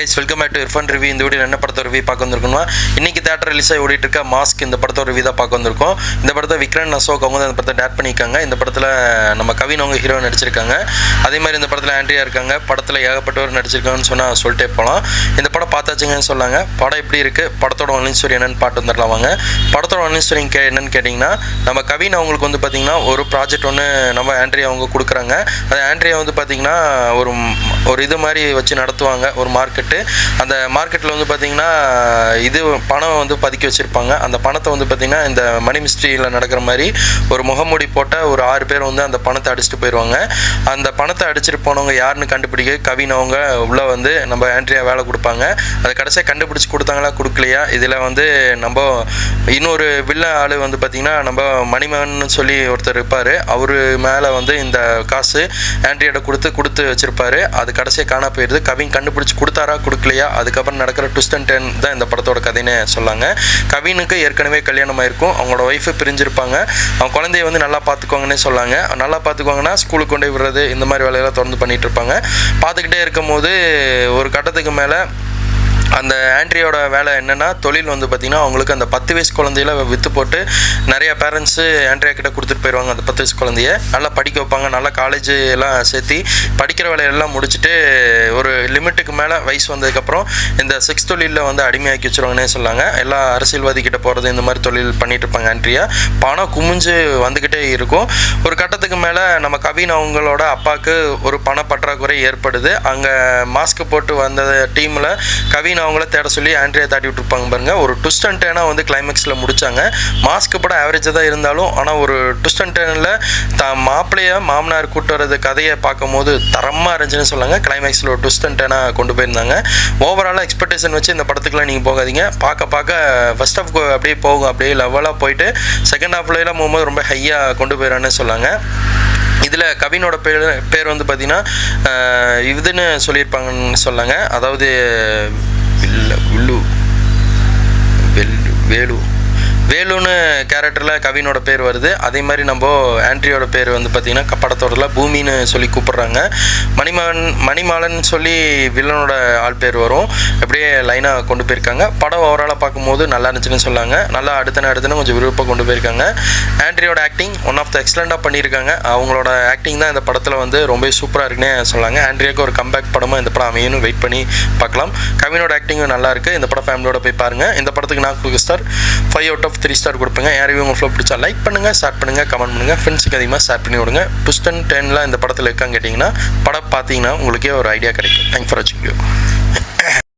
Guys, welcome back to Irfan review. இந்த video என்ன படத்தோட ரிவ்யூ பார்க்க வந்திருக்கோம்னா, இன்னைக்கு தேட்டர் ரிலீஸ் ஆகி ஓடிட்டு இருக்க மாஸ்க் இந்த படத்தோட ரிவ்யூ தான் பார்க்க வந்திருக்கோம். இந்த படத்தை விக்ரன் அசோக் அவங்க தான் இந்த படத்தை டேரக்ட் பண்ணியிருக்காங்க. இந்த படத்தில் நம்ம கவின் அவங்க ஹீரோ நடிச்சிருக்காங்க. அதே மாதிரி இந்த படத்தில் ஆண்ட்ரியா இருக்காங்க. படத்தில் ஏகப்பட்டவர் நடிச்சிருக்காங்கன்னு சொன்னால் சொல்லிட்டே போகலாம். இந்த படம் பார்த்தாச்சுங்கன்னு சொன்னாங்க. படம் எப்படி இருக்குது, படத்தோட ஒன்லைன் ஸ்டோரி என்னென்னு பாட்டு வந்துடலாம் வாங்க. படத்தோட ஒன்லைன் ஸ்டோரி என்னென்னு கேட்டிங்கன்னா, நம்ம கவின் அவங்களுக்கு வந்து பார்த்திங்கன்னா ஒரு ப்ராஜெக்ட் ஒன்று நம்ம ஆண்ட்ரியா அவங்க கொடுக்குறாங்க. அது ஆண்ட்ரியா வந்து பார்த்திங்கன்னா ஒரு இது மாதிரி வச்சு நடத்துவாங்க, ஒரு மார்க்கெட்டு. அந்த மார்க்கெட்டில் வந்து பார்த்திங்கன்னா இது பணம் வந்து பதுக்கி வச்சுருப்பாங்க. அந்த பணத்தை வந்து பார்த்திங்கன்னா இந்த மணி மிஸ்ட்ரியில் நடக்கிற மாதிரி ஒரு முகமூடி போட்ட ஒரு 6 பேர் வந்து அந்த பணத்தை அடிச்சுட்டு போயிடுவாங்க. அந்த பணத்தை அடிச்சுட்டு போனவங்க யாருன்னு கண்டுபிடிக்க கவின் அவங்க உள்ளே வந்து நம்ம ஆண்ட்ரியா வேலை கொடுப்பாங்க. அதை கடைசியாக கண்டுபிடிச்சி கொடுத்தாங்களா கொடுக்கலையா, இதில் வந்து நம்ம இன்னொரு வில்ல ஆள் வந்து பார்த்திங்கன்னா நம்ம மணிமகன் சொல்லி ஒருத்தர் இருப்பார். அவர் மேலே வந்து இந்த காசு ஆண்ட்ரியாட்ட கொடுத்து வச்சுருப்பார். அது கடைசியாக காணா போயிடுது. கவின் கண்டுபிடிச்சி கொடுத்தாரா கொடுக்கலையா, அதுக்கப்புறம் நடக்கிற ட்விஸ்ட் அண்ட் டர்ன் தான் இந்த படத்தோட கதைன்னு சொல்லாங்க. கவினுக்கு ஏற்கனவே கல்யாணம் ஆயிருக்கும். அவங்களோட ஒய்ஃபு பிரிஞ்சிருப்பாங்க. அவங்க குழந்தைய வந்து நல்லா பார்த்துக்குவாங்கன்னே சொல்லாங்க. நல்லா பார்த்துக்குவாங்கன்னா ஸ்கூலுக்கு கொண்டு விடுறது இந்த மாதிரி வேலையெல்லாம் தொடர்ந்து பண்ணிகிட்டு இருப்பாங்க. பார்த்துக்கிட்டே இருக்கும் போது ஒரு கட்டத்துக்கு மேலே அந்த ஆண்ட்ரியோட வேலை என்னென்னா, தொழில் வந்து பார்த்திங்கன்னா அவங்களுக்கு அந்த 10 வயசு குழந்தையில விற்று போட்டு நிறைய பேரண்ட்ஸு ஆண்ட்ரியா கிட்ட கொடுத்துட்டு போயிடுவாங்க. அந்த 10 வயசு குழந்தைய நல்லா படிக்க வைப்பாங்க. நல்லா காலேஜ் எல்லாம் சேர்த்தி படிக்கிற வேலையெல்லாம் முடிச்சுட்டு ஒரு லிமிட்டுக்கு மேலே வயசு வந்ததுக்கப்புறம் இந்த செக்ஸ் தொழிலில் வந்து அடிமையாக்கி வச்சுருவாங்கன்னே சொல்லாங்க. எல்லா அரசியல்வாதி கிட்ட போகிறது இந்த மாதிரி தொழில் பண்ணிகிட்டு இருப்பாங்க ஆண்ட்ரியா. பணம் குமிஞ்சு வந்துக்கிட்டே இருக்கும். ஒரு கட்டத்துக்கு மேலே நம்ம கவின் அவங்களோட அப்பாவுக்கு ஒரு பண பற்றாக்குறை ஏற்படுது. அங்கே மாஸ்க் போட்டு வந்த டீமில் கவின் அவங்கள தேட சொல்லி ஆண்ட்ரியா தாட்டி விட்டுருப்பாங்க பாருங்க. ஒரு ட்விஸ்ட் அண்ட் டர்னாக வந்து கிளைமேக்ஸில் முடித்தாங்க. மாஸ்க் படம் ஆவரேஜாக தான் இருந்தாலும் ஆனால் ஒரு ட்விஸ்ட் அண்ட் டர்னில் மாப்பிள்ளையை மாமனார் கூட்டு வர்றது கதையை பார்க்கும்போது தரமாக இருந்துச்சுன்னு சொல்லாங்க. கிளைமேக்ஸில் ஒரு ட்விஸ்ட் அண்ட் டர்னாக கொண்டு போயிருந்தாங்க. ஓவராலாக எக்ஸ்பெக்டேஷன் வச்சு இந்த படத்துக்குலாம் நீங்கள் போகாதீங்க. பார்க்க ஃபர்ஸ்ட் ஹாஃப் அப்படியே போகும், அப்படியே லெவலாக போயிட்டு செகண்ட் ஹாஃப்லாம் போகும்போது ரொம்ப ஹையாக கொண்டு போயிடறான்னு சொல்லாங்க. இதில் கவினோட பேர் வந்து பார்த்திங்கன்னா இதுன்னு சொல்லியிருப்பாங்கன்னு சொல்லாங்க. அதாவது வேலுன்னு கேரக்டரில் கவினோட பேர் வருது. அதே மாதிரி நம்ம ஆண்ட்ரியோட பேர் வந்து பார்த்திங்கன்னா படத்தோடல பூமின்னு சொல்லி கூப்பிட்றாங்க. மணிமாலன் சொல்லி வில்லனோட ஆள் பேர் வரும். அப்படியே லைனாக கொண்டு போயிருக்காங்க. படம் ஓவராலாக பார்க்கும்போது நல்லா இருந்துச்சுன்னு சொல்லாங்க. நல்லா அடுத்தன கொஞ்சம் விருப்பம் கொண்டு போயிருக்காங்க. ஆண்ட்ரியோட ஆக்டிங் ஒன் ஆஃப் த எக்ஸலண்ட்டாக பண்ணியிருக்காங்க. அவங்களோட ஆக்டிங் தான் இந்த படத்தில் வந்து ரொம்ப சூப்பராக இருக்குன்னே சொல்லாங்க. ஆண்ட்ரியாவுக்கு ஒரு கம்பேக் படமாக இந்த படம் அமையன்னு வெயிட் பண்ணி பார்க்கலாம். கவினோட ஆக்டிங்கும் நல்லா இருக்குது. இந்த படம் ஃபேமிலியோட போய் பாருங்கள். இந்த படத்துக்கு நான் ஸ்டார் 5 out of 3 ஸ்டார் கொடுப்பேங்க. யாரையும் உங்கள் ஃப்ளோ பிடிச்சா லைக் பண்ணுங்கள், ஷேர் பண்ணுங்கள், கமெண்ட் பண்ணுங்கள். ஃப்ரெண்ட்ஸுக்கு அதிகமாக ஷேர் பண்ணி விடுங்க. ட்விஸ்ட் அண்ட் டர்ன்லாம் இந்த படத்தில் இருக்கான்னு கேட்டிங்கன்னா படம் பார்த்தீங்கன்னா உங்களுக்கே ஒரு ஐடியா கிடைக்கும். தேங்க்ஸ் ஃபார் வாட்சிங் வீடியோ.